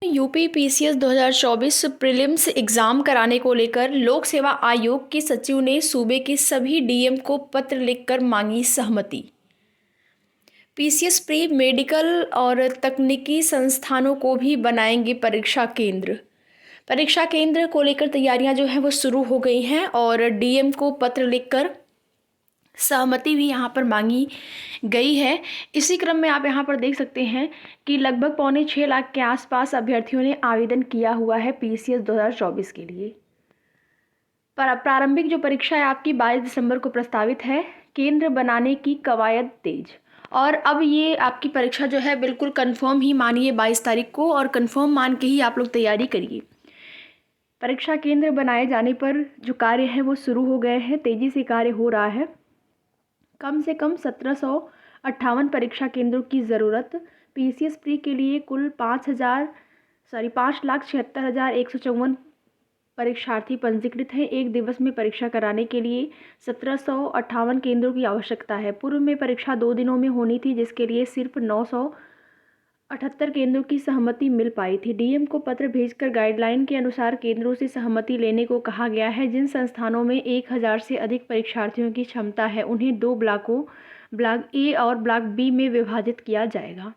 UP PCS 2024 prelims exam कराने को लेकर लोक सेवा आयोग के सचिव ने सूबे के सभी डीएम को पत्र लिखकर मांगी सहमति। पीसीएस प्री मेडिकल और तकनीकी संस्थानों को भी बनाएंगे परीक्षा केंद्र। परीक्षा केंद्र को लेकर तैयारियां जो है वो शुरू हो गई हैं और डीएम को पत्र लिखकर सहमति भी यहाँ पर मांगी गई है। इसी क्रम में आप यहाँ पर देख सकते हैं कि लगभग 6.25 लाख के आसपास अभ्यर्थियों ने आवेदन किया हुआ है पीसीएस 2024 के लिए। पर प्रारंभिक जो परीक्षा है आपकी 22 दिसंबर को प्रस्तावित है। केंद्र बनाने की कवायद तेज, और अब ये आपकी परीक्षा जो है बिल्कुल कंफर्म ही मानिए 22 तारीख को, और कंफर्म मान के ही आप लोग तैयारी करिए। परीक्षा केंद्र बनाए जाने पर जो कार्य है वो शुरू हो गए हैं, तेजी से कार्य हो रहा है। कम से कम 1758 परीक्षा केंद्रों की ज़रूरत। पीसीएस प्री के लिए कुल 5,76,154 परीक्षार्थी पंजीकृत हैं। एक दिवस में परीक्षा कराने के लिए 1758 केंद्रों की आवश्यकता है। पूर्व में परीक्षा 2 दिनों में होनी थी, जिसके लिए सिर्फ 978 केंद्रों की सहमति मिल पाई थी। डीएम को पत्र भेजकर गाइडलाइन के अनुसार केंद्रों से सहमति लेने को कहा गया है। जिन संस्थानों में 1000 से अधिक परीक्षार्थियों की क्षमता है उन्हें 2 ब्लॉकों, ब्लॉक ए और ब्लॉक बी में विभाजित किया जाएगा।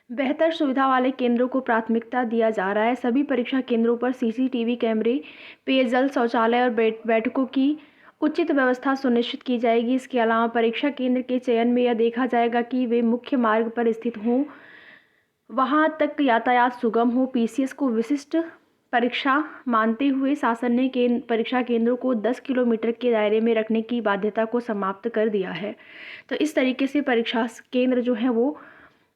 बेहतर सुविधा वाले केंद्रों को प्राथमिकता दिया जा रहा है। सभी परीक्षा केंद्रों पर सीसीटीवी कैमरे, पेयजल, शौचालय और बैठकों की उचित व्यवस्था सुनिश्चित की जाएगी। इसके अलावा परीक्षा केंद्र के चयन में यह देखा जाएगा कि वे मुख्य मार्ग पर स्थित हों, वहां तक यातायात सुगम हो। पीसीएस को विशिष्ट परीक्षा मानते हुए शासन ने परीक्षा केंद्रों को 10 किलोमीटर के दायरे में रखने की बाध्यता को समाप्त कर दिया है। तो इस तरीके से परीक्षा केंद्र जो है वो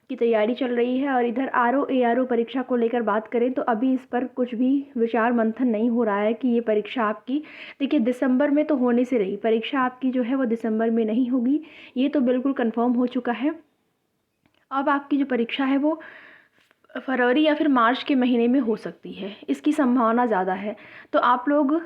की तैयारी चल रही है। और इधर आरओ एआरओ परीक्षा को लेकर बात करें तो अभी इस पर कुछ भी विचार मंथन नहीं हो रहा है कि ये परीक्षा आपकी, देखिए, दिसंबर में तो होने से रही, परीक्षा आपकी जो है वो दिसंबर में नहीं होगी, ये तो बिल्कुल कंफर्म हो चुका है। अब आपकी जो परीक्षा है वो फरवरी या फिर मार्च के महीने में हो सकती है, इसकी संभावना ज़्यादा है। तो आप लोग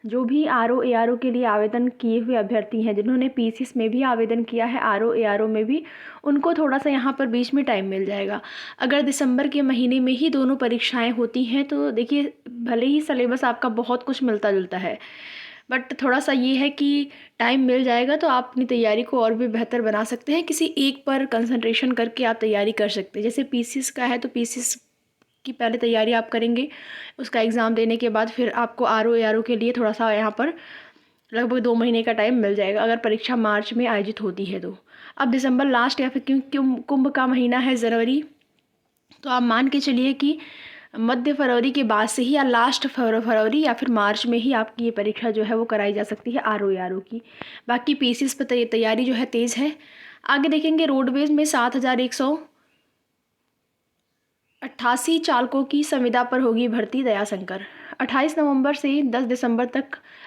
जो भी आरओ एआरओ के लिए आवेदन किए हुए अभ्यर्थी हैं, जिन्होंने पीसीएस में भी आवेदन किया है, आरओ एआरओ में भी, उनको थोड़ा सा यहाँ पर बीच में टाइम मिल जाएगा। अगर दिसंबर के महीने में ही दोनों परीक्षाएं होती हैं तो देखिए, भले ही सिलेबस आपका बहुत कुछ मिलता जुलता है, बट थोड़ा सा ये है कि टाइम मिल जाएगा तो आप अपनी तैयारी को और भी बेहतर बना सकते हैं। किसी एक पर कंसंट्रेशन करके आप तैयारी कर सकते हैं। जैसे पीसीएस का है तो पीसीएस की पहले तैयारी आप करेंगे, उसका एग्ज़ाम देने के बाद फिर आपको आरओ एआरओ के लिए थोड़ा सा यहाँ पर लगभग 2 महीने का टाइम मिल जाएगा, अगर परीक्षा मार्च में आयोजित होती है तो। अब दिसंबर लास्ट या फिर क्यों कुंभ का महीना है जनवरी, तो आप मान के चलिए कि मध्य फरवरी के बाद से ही या लास्ट फरवरी या फिर मार्च में ही आपकी ये परीक्षा जो है वो कराई जा सकती है आरओ एआरओ की। बाकी पीसीएस पर तैयारी जो है तेज़ है। आगे देखेंगे रोडवेज में 7,188 चालकों की संविदा पर होगी भर्ती, दयाशंकर। 28 नवंबर से 10 दिसंबर तक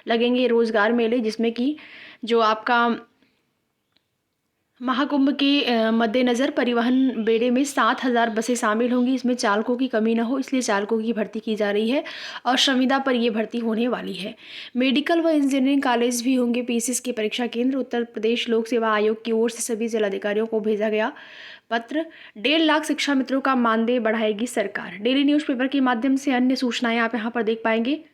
लगेंगे रोजगार मेले, जिसमें कि जो आपका महाकुंभ के मद्देनज़र परिवहन बेड़े में 7,000 बसें शामिल होंगी। इसमें चालकों की कमी न हो, इसलिए चालकों की भर्ती की जा रही है और संविदा पर ये भर्ती होने वाली है। मेडिकल व इंजीनियरिंग कॉलेज भी होंगे पीसीएस के परीक्षा केंद्र। उत्तर प्रदेश लोक सेवा आयोग की ओर से सभी जिलाधिकारियों को भेजा गया पत्र। 1.5 लाख शिक्षा मित्रों का मानदेय बढ़ाएगी सरकार। डेली न्यूज़पेपर के माध्यम से अन्य सूचनाएं आप यहाँ पर देख पाएंगे।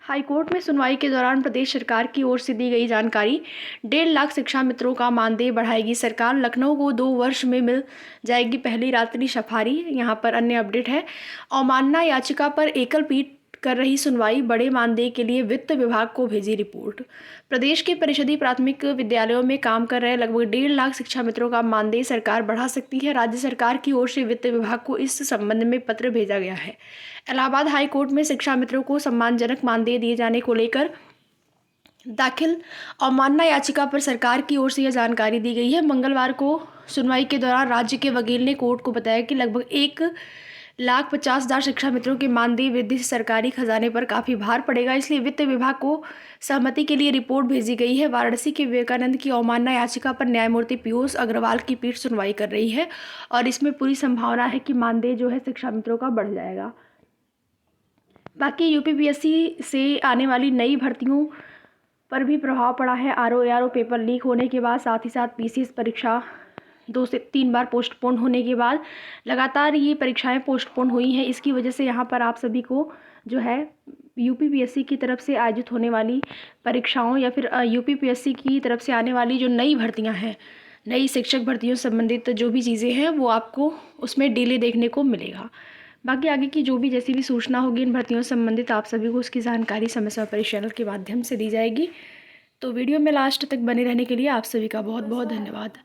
हाईकोर्ट में सुनवाई के दौरान प्रदेश सरकार की ओर से दी गई जानकारी। 1.5 लाख शिक्षा मित्रों का मानदेय बढ़ाएगी सरकार। लखनऊ को 2 वर्ष में मिल जाएगी पहली रात्रि सफारी। यहाँ पर अन्य अपडेट है। अवमानना याचिका पर एकल पीठ कर रही सुनवाई। बड़े मानदेय के लिए वित्त विभाग को भेजी रिपोर्ट। प्रदेश के परिषदीय प्राथमिक विद्यालयों में काम कर रहे लगभग 1.5 लाख शिक्षा मित्रों का मानदेय सरकार बढ़ा सकती है। राज्य सरकार की ओर से वित्त विभाग को इस संबंध में पत्र भेजा गया है। इलाहाबाद हाई कोर्ट में शिक्षा मित्रों को सम्मानजनक मानदेय दिए जाने को लेकर दाखिल अवमानना याचिका पर सरकार की ओर से यह जानकारी दी गई है। मंगलवार को सुनवाई के दौरान राज्य के वकील ने कोर्ट को बताया कि लगभग 1,50,000 शिक्षा मित्रों के मानदेय वृद्धि से सरकारी खजाने पर काफ़ी भार पड़ेगा, इसलिए वित्त विभाग को सहमति के लिए रिपोर्ट भेजी गई है। वाराणसी के विवेकानंद की अवमानना याचिका पर न्यायमूर्ति पीयूष अग्रवाल की पीठ सुनवाई कर रही है और इसमें पूरी संभावना है कि मानदेय जो है शिक्षा मित्रों का बढ़ जाएगा। बाकी यूपीपीएससी से आने वाली नई भर्तियों पर भी प्रभाव पड़ा है। आरओ एआरओ पेपर लीक होने के बाद साथ ही साथ पीसीएस परीक्षा 2 से 3 बार पोस्टपोन होने के बाद लगातार ये परीक्षाएं पोस्टपोन हुई हैं। इसकी वजह से यहाँ पर आप सभी को जो है यूपीपीएससी की तरफ से आयोजित होने वाली परीक्षाओं या फिर यूपीपीएससी की तरफ से आने वाली जो नई भर्तियां हैं, नई शिक्षक भर्तियों से संबंधित जो भी चीज़ें हैं वो आपको उसमें डिले देखने को मिलेगा। बाकी आगे की जो भी जैसी भी सूचना होगी इन भर्तियों से संबंधित आप सभी को उसकी जानकारी समय समय पर इस चैनल के माध्यम से दी जाएगी। तो वीडियो में लास्ट तक बने रहने के लिए आप सभी का बहुत बहुत धन्यवाद।